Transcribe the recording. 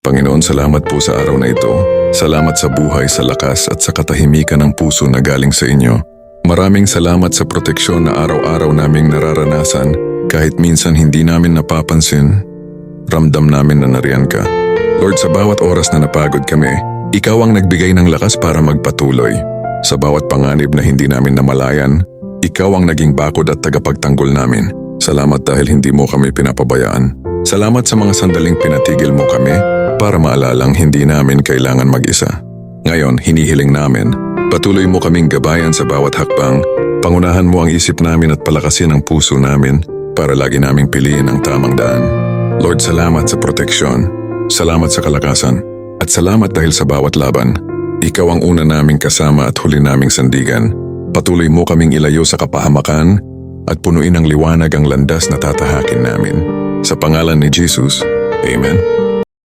Panginoon, salamat po sa araw na ito. Salamat sa buhay, sa lakas at sa katahimikan ng puso na galing sa inyo. Maraming salamat sa proteksyon na araw-araw naming nararanasan kahit minsan hindi namin napapansin. Ramdam namin na nariyan ka. Lord, sa bawat oras na napagod kami, ikaw ang nagbigay ng lakas para magpatuloy. Sa bawat panganib na hindi namin namalayan, ikaw ang naging bakod at tagapagtanggol namin. Salamat dahil hindi mo kami pinapabayaan. Salamat sa mga sandaling pinatigil mo kami para maalalang hindi namin kailangan mag-isa. Ngayon, hinihiling namin, patuloy mo kaming gabayan sa bawat hakbang, pangunahan mo ang isip namin at palakasin ang puso namin para lagi naming piliin ang tamang daan. Lord, salamat sa proteksyon, salamat sa kalakasan, at salamat dahil sa bawat laban. Ikaw ang una naming kasama at huli naming sandigan. Patuloy mo kaming ilayo sa kapahamakan at punuin ng liwanag ang landas na tatahakin namin. Sa pangalan ni Jesus, Amen.